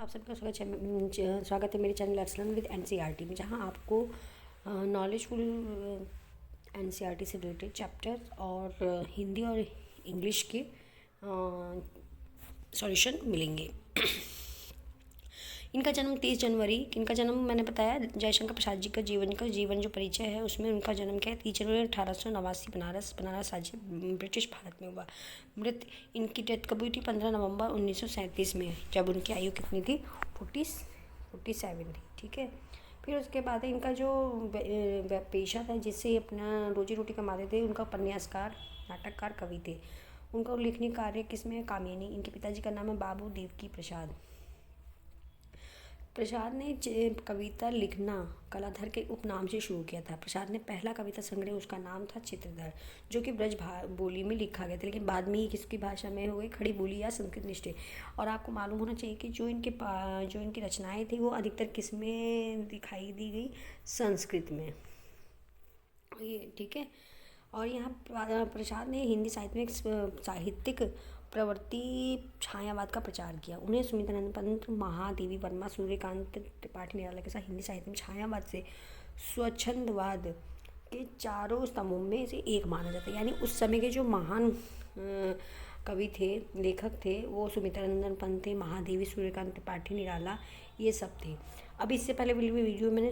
आप सबका स्वागत है मेरे चैनल एक्सलर्न विद एनसीईआरटी में, जहां आपको नॉलेजफुल एनसीईआरटी से रिलेटेड चैप्टर और हिंदी और इंग्लिश के सॉल्यूशन मिलेंगे। इनका जन्म 30 जनवरी, इनका जन्म मैंने बताया जयशंकर प्रसाद जी का जीवन जो परिचय है उसमें उनका जन्म क्या है 30 जनवरी 1889 बनारस राज्य ब्रिटिश भारत में हुआ। मृत इनकी डेथ कब हुई थी 15 नवंबर 1937 में, जब उनकी आयु कितनी थी 47 थी। ठीक है, फिर उसके बाद इनका जो पेशा था जिससे अपना रोजी रोटी कमाते थे, उनका उपन्यासकार, नाटककार, कवि थे। उनका उल्लेखनीय कार्य किसमें कामिनी। इनके पिताजी का नाम है बाबू देवकी प्रसाद। प्रसाद ने कविता लिखना कलाधर के उपनाम से शुरू किया था। प्रसाद ने पहला कविता संग्रह, उसका नाम था चित्रधर, जो कि ब्रज बोली में लिखा गया था, लेकिन बाद में ही किसकी भाषा में हो गई, खड़ी बोली या संस्कृत निष्ठे। और आपको मालूम होना चाहिए कि जो इनकी रचनाएं थी वो अधिकतर किस में दिखाई दी गई, संस्कृत में। ये ठीक है। और यहाँ प्रसाद ने हिंदी साहित्य में एक साहित्यिक प्रवृत्ति छायावाद का प्रचार किया। उन्हें सुमित्रानंद पंत, महादेवी वर्मा, सूर्यकांत त्रिपाठी निराला के साथ हिंदी साहित्य में छायावाद से स्वच्छंदवाद के चारों स्तंभों में से एक माना जाता है। यानी उस समय के जो महान कवि थे, लेखक थे, वो सुमित्रानंद पंत थे, महादेवी, सूर्यकांत त्रिपाठी निराला, ये सब थे। अब इससे पहले वीडियो मैंने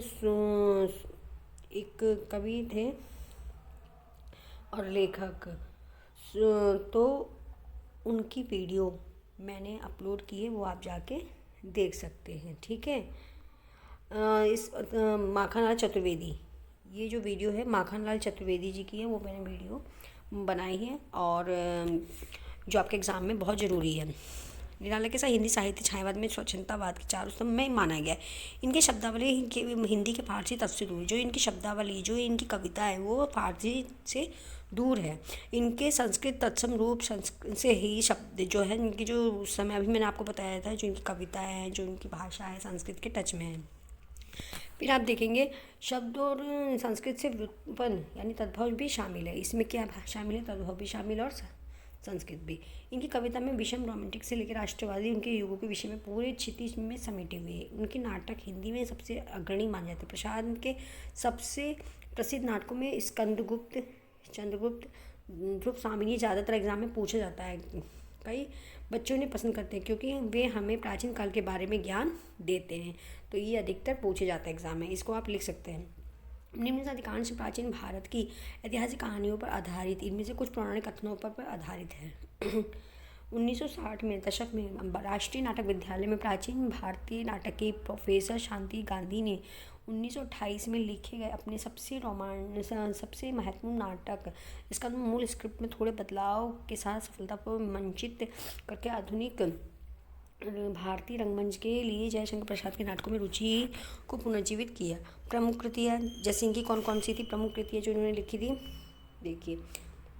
एक कवि थे और लेखक, तो उनकी वीडियो मैंने अपलोड की है, वो आप जाके देख सकते हैं। ठीक है। इस माखनलाल चतुर्वेदी, ये जो वीडियो है माखनलाल चतुर्वेदी जी की है, वो मैंने वीडियो बनाई है और जो आपके एग्ज़ाम में बहुत ज़रूरी है। निराला के साथ हिंदी साहित्य छायावाद में स्वच्छंदतावाद के चारों स्तंभ में माना गया है। इनके शब्दावली हिंदी के फारसी तफसीर हुई। जो इनकी शब्दावली, जो इनकी कविता है, वो फारसी से दूर है। इनके संस्कृत तत्सम रूप से ही शब्द जो है इनकी, जो उस समय अभी मैंने आपको बताया था, जो इनकी कविता है, जो इनकी भाषा है, संस्कृत के टच में है। फिर आप देखेंगे शब्द और संस्कृत से व्युत्पन्न यानी तद्भव भी शामिल है। इसमें क्या शामिल है, तद्भव भी शामिल और संस्कृत भी। इनकी कविता में विषम रोमांटिक से लेकर राष्ट्रवादी उनके युगों के विषय में पूरे क्षितिज में समेटे हुए हैं। उनके नाटक हिंदी में सबसे अग्रणी माने जाते हैं। प्रसाद के सबसे प्रसिद्ध नाटकों में स्कंदगुप्त, चंद्रगुप्त, ध्रुव स्वामिनी ज़्यादातर एग्जाम में पूछा जाता है। कई बच्चों ने पसंद करते हैं क्योंकि वे हमें प्राचीन काल के बारे में ज्ञान देते हैं, तो ये अधिकतर पूछे जाता है एग्जाम में, इसको आप लिख सकते हैं। निम्न से अधिकांश प्राचीन भारत की ऐतिहासिक कहानियों पर आधारित, इनमें से कुछ पौराणिक कथनों पर आधारित है। 1960 में दशक में राष्ट्रीय नाटक विद्यालय में प्राचीन भारतीय नाटक के प्रोफेसर शांति गांधी ने 1928 में लिखे गए अपने सबसे महत्वपूर्ण नाटक, इसका मूल स्क्रिप्ट में थोड़े बदलाव के साथ सफलतापूर्वक मंचित करके आधुनिक भारतीय रंगमंच के लिए जयशंकर प्रसाद के नाटकों में रुचि को पुनर्जीवित किया। प्रमुख कृतियाँ जैसे इनकी कौन कौन सी थी प्रमुख कृतियाँ जो इन्होंने लिखी थी, देखिए,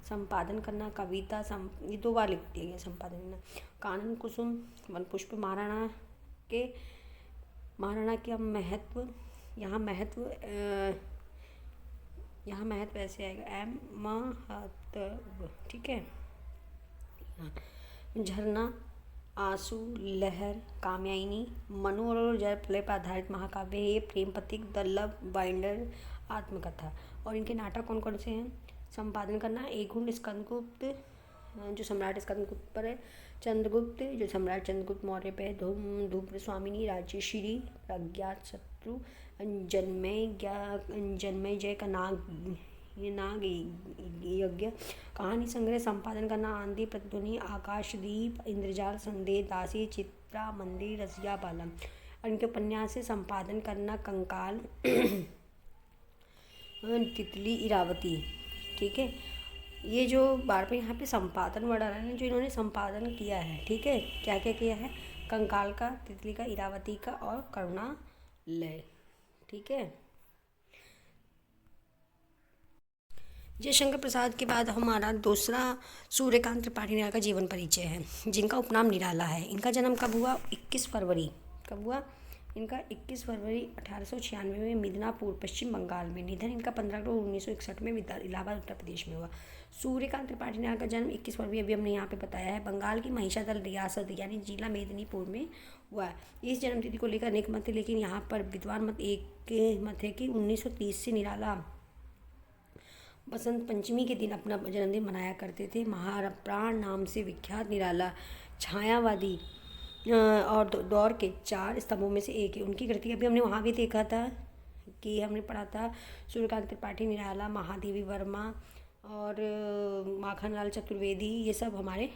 संपादन करना, कविता ये 2 बार लिख दिया गया संपादन करना। कानन कुसुम, वन पुष्प, महाराणा का महत्व, यहाँ महत्व ऐसे आएगा, महत्व, ठीक है। झरना, आंसू, लहर, कामयानी, मनोरल जलप्रलय पर आधारित महाकाव्य है। प्रेम पथिक, दल्लभ, बाइंडर, आत्मकथा। और इनके नाटक कौन कौन से हैं, संपादन करना, एक घुंड, स्कंदगुप्त जो सम्राट स्कंदगुप्त पर है, चंद्रगुप्त जो सम्राट चंद्रगुप्त मौर्य पे है, ध्रुव स्वामिनी, राजश्री, प्रज्ञात शत्रु, जन्मय जय का नाग यज्ञ। कहानी संग्रह, संपादन करना, आंधी, प्रतिध्वनि, आकाशदीप, इंद्रजाल, संदेह, दासी, चित्रा, मंदिर, रसिया, बालम। और इनके उपन्यास से संपादन करना, कंकाल, तितली, इरावती। ठीक है, ये जो बार बार यहाँ पे संपादन वर्ड आ रहा है, जो इन्होंने संपादन किया है, ठीक है, क्या क्या किया है, कंकाल का, तितली का, इरावती का और करुणालय। ठीक है। जयशंकर प्रसाद के बाद हमारा दूसरा सूर्यकांत त्रिपाठी निराला का जीवन परिचय है, जिनका उपनाम निराला है। इनका जन्म कब हुआ, 21 फरवरी, कब हुआ, इनका 21 फरवरी 1896 में मिदनापुर पश्चिम बंगाल में, निधन इनका 15 अक्टूबर 1961 में इलाहाबाद उत्तर प्रदेश में हुआ। सूर्यकांत त्रिपाठी नायर का जन्म 21 फरवरी अभी हमने यहाँ पे बताया है, बंगाल की महिषादल रियासत यानी जिला मेदिनीपुर में हुआ है। इस जन्मतिथि को लेकर अनेक मत है, लेकिन यहाँ पर विद्वान मत एक मत है कि 1930 से निराला बसंत पंचमी के दिन अपना जन्मदिन मनाया करते थे। महाप्राण नाम से विख्यात निराला छायावादी और दौर के 4 स्तंभों में से एक है। उनकी कृति अभी हमने वहाँ भी देखा था कि हमने पढ़ा था, सूर्यकांत त्रिपाठी, निराला, महादेवी वर्मा और माखनलाल चतुर्वेदी, ये सब हमारे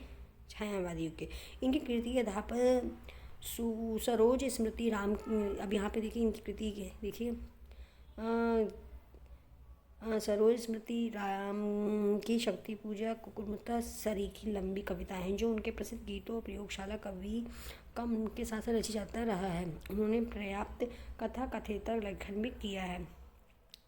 छायावादियों के। इनकी कृति के आधार पर सरोज स्मृति राम, अब यहाँ पे देखिए इनकी कृति देखिए, सरोज स्मृति राम की शक्ति पूजा, कुकुरमुत्ता, सरीखी लंबी कविताएं हैं जो उनके प्रसिद्ध गीतों और प्रयोगशाला कवि कम उनके साथ साथ रची जाता रहा है। उन्होंने पर्याप्त कथा कथेतर लेखन भी किया है।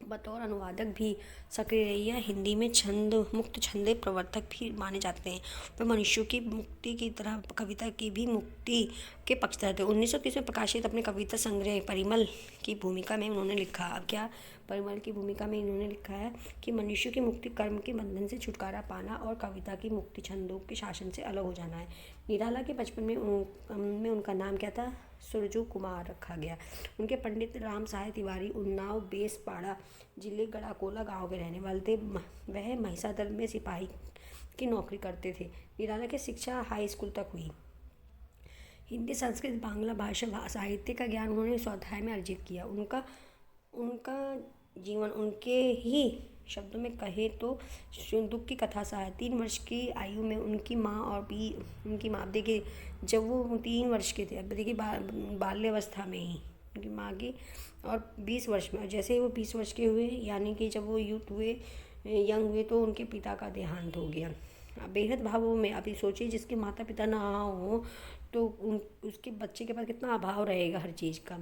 बतौर अनुवादक भी सक्रिय रही है। हिंदी में छंद मुक्त छंद प्रवर्तक भी माने जाते हैं। वह मनुष्यों की मुक्ति की तरह कविता की भी मुक्ति के पक्षधर थे। 1930 में प्रकाशित अपने कविता संग्रह परिमल की भूमिका में उन्होंने लिखा, अब क्या परिमल की भूमिका में इन्होंने लिखा है कि मनुष्य की मुक्ति कर्म के बंधन से छुटकारा पाना और कविता की मुक्ति छंदों के शासन से अलग हो जाना है। निराला के बचपन में उनका नाम क्या था? सुरजू कुमार रखा गया। उनके पंडित राम सहाय तिवारी उन्नाव बेसपाड़ा जिले गड़ाकोला गांव के रहने वाले थे। वह महिषादल में सिपाही की नौकरी करते थे। निराला की शिक्षा हाई स्कूल तक हुई। हिंदी, संस्कृत, बांग्ला भाषा साहित्य का ज्ञान उन्होंने स्वाध्याय में अर्जित किया। उनका जीवन उनके ही शब्दों में कहे तो दुख की कथा सा है। 3 वर्ष की आयु में उनकी माँ अब देखिए जब वो 3 वर्ष के थे, अब देखिए बाल्यावस्था में ही उनकी माँ की, और 20 वर्ष में, जैसे ही वो 20 वर्ष के हुए यानी कि जब वो यंग हुए तो उनके पिता का देहांत हो गया। बेहद भावों में, अभी सोचिए जिसके माता पिता ना हो तो उसके बच्चे के पास कितना अभाव रहेगा हर चीज़ का।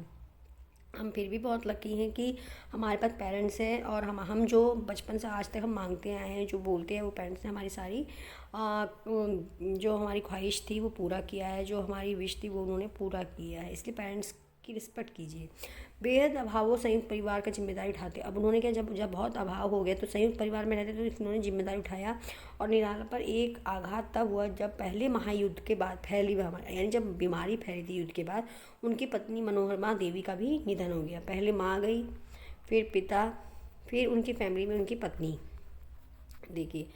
हम फिर भी बहुत लकी हैं कि हमारे पास पेरेंट्स हैं, और हम जो बचपन से आज तक हम मांगते आए हैं, जो बोलते हैं, वो पेरेंट्स ने हमारी सारी जो हमारी ख्वाहिश थी वो पूरा किया है, जो हमारी विश थी वो उन्होंने पूरा किया है, इसलिए पेरेंट्स की रिस्पेक्ट कीजिए। बेहद अभावों संयुक्त परिवार का जिम्मेदारी उठाते। अब उन्होंने क्या, जब बहुत अभाव हो गया तो संयुक्त परिवार में रहते तो उन्होंने जिम्मेदारी उठाया। और निराला पर एक आघात तब हुआ जब पहले महायुद्ध के बाद यानी जब बीमारी फैली थी युद्ध के बाद, उनकी पत्नी मनोरमा देवी का भी निधन हो गया। पहले माँ गई, फिर पिता, फिर उनकी फैमिली में उनकी पत्नी। देखिए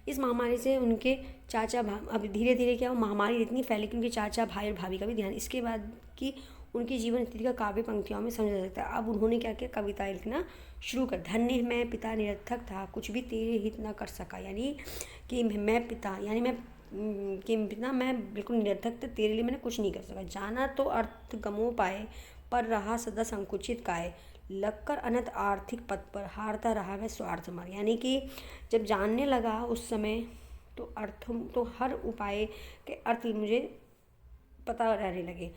इस महामारी से उनके चाचा अब धीरे धीरे क्या, वो महामारी इतनी फैली कि उनके चाचा, भाई और भाभी का भी ध्यान। इसके बाद की उनकी जीवन स्थिति का काव्य पंक्तियों में समझा जा सकता है। अब उन्होंने क्या किया, कविताएं लिखना शुरू कर। धन्य मैं पिता निरर्थक था, कुछ भी तेरे हित न कर सका, यानी कि मैं पिता, यानी मैं बिल्कुल निरर्थक था, तेरे लिए मैंने कुछ नहीं कर सका। जाना तो अर्थ गमो पाए, पर रहा सदा संकुचित काय, लगकर अनंत आर्थिक पद पर, हारता रहा वह स्वार्थ मार। यानी कि जब जानने लगा उस समय तो हर उपाय के अर्थ मुझे पता रहने लगे,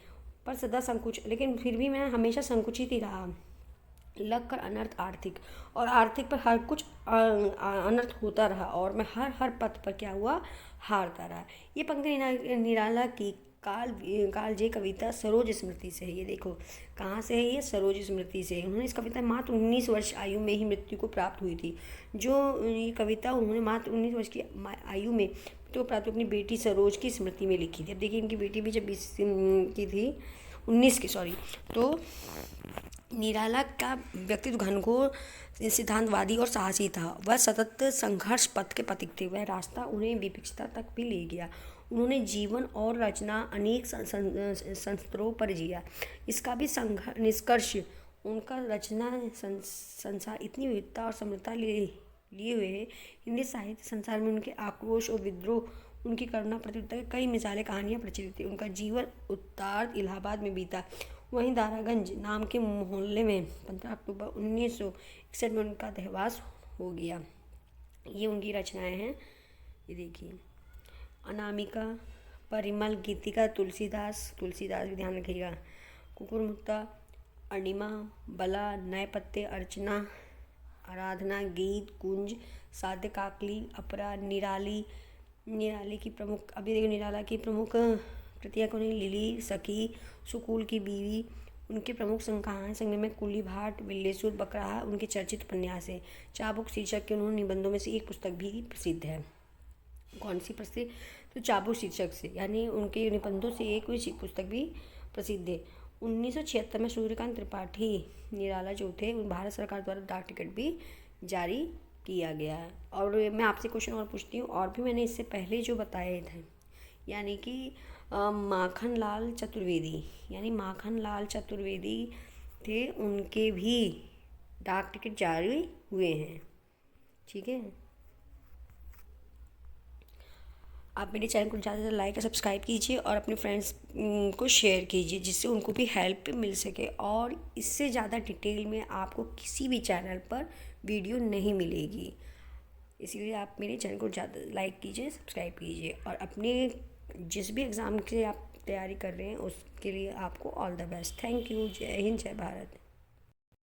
पर सदा लेकिन फिर भी मैं हमेशा संकुचित ही रहा। लग कर अनर्थ आर्थिक, और आर्थिक पर हर कुछ अनर्थ होता रहा, और मैं हर पथ पर क्या हुआ, हारता रहा। ये पंक्ति निराला की कालजयी कविता सरोज स्मृति से है। ये देखो कहाँ से है, ये सरोज स्मृति से है। उन्होंने इस कविता मात्र 19 वर्ष आयु में ही मृत्यु को प्राप्त हुई थी। जो ये कविता उन्होंने मात्र 19 वर्ष की आयु में तो प्राप्त अपनी बेटी सरोज की स्मृति में लिखी थी। अब देखिए इनकी बेटी भी जब 20 की थी, 19 की सॉरी, तो निराला का व्यक्तित्व घनघोर सिद्धांतवादी और साहसी था। वह सतत संघर्ष पथ के पथिक थे। वह रास्ता उन्हें विपक्षता तक भी ले गया। उन्होंने जीवन और रचना अनेक संस्तरों पर जिया। इसका भी निष्कर्ष उनका रचना संसार इतनी विविधता और समृद्धता लिए हुए है। हिंदी साहित्य संसार में उनके आक्रोश और विद्रोह, उनकी करुणा प्रतियोगिता की कई मिसालें कहानियाँ प्रचलित थी। उनका जीवन उत्तरार्ध इलाहाबाद में बीता। वहीं दारागंज नाम के मोहल्ले में 15 अक्टूबर 1961 में उनका देहांत हो गया। ये उनकी रचनाएं हैं। ये देखिए, अनामिका, परिमल, गीतिका, तुलसीदास भी ध्यान रखिएगा, कुकुरमुत्ता, अणिमा, बला, नए पत्ते, अर्चना, आराधना, गीत, कुंज, साध्य, काकली, अपरा, निराली की प्रमुख, अभी देखिए निराला की प्रमुख कृतियाँ कौन है, लिली, सखी, सुकूल की बीवी, उनके प्रमुख कहानी संग्रह में कुली भाट, बिल्लेसुर, बकराहा उनके चर्चित उपन्यास हैं। चाबुक शीर्षक के उन्होंने निबंधों में से एक पुस्तक भी प्रसिद्ध है। कौन सी प्रसिद्ध? तो चाबुक शीर्षक से, यानी उनके निबंधों से एक पुस्तक भी प्रसिद्ध है। 1976 में सूर्यकांत त्रिपाठी निराला जो थे, भारत सरकार द्वारा डाक टिकट भी जारी किया गया है। और मैं आपसे क्वेश्चन और पूछती हूँ, और भी मैंने इससे पहले जो बताए थे, यानी कि माखनलाल चतुर्वेदी, यानी माखनलाल चतुर्वेदी थे, उनके भी डाक टिकट जारी हुए हैं। ठीक है, आप मेरे चैनल को ज़्यादा से ज़्यादा लाइक और सब्सक्राइब कीजिए और अपने फ्रेंड्स को शेयर कीजिए, जिससे उनको भी हेल्प मिल सके। और इससे ज़्यादा डिटेल में आपको किसी भी चैनल पर वीडियो नहीं मिलेगी, इसीलिए आप मेरे चैनल को ज़्यादा लाइक कीजिए, सब्सक्राइब कीजिए। और अपने जिस भी एग्ज़ाम के आप तैयारी कर रहे हैं उसके लिए आपको all the best. Thank you. जय हिंद, जय भारत।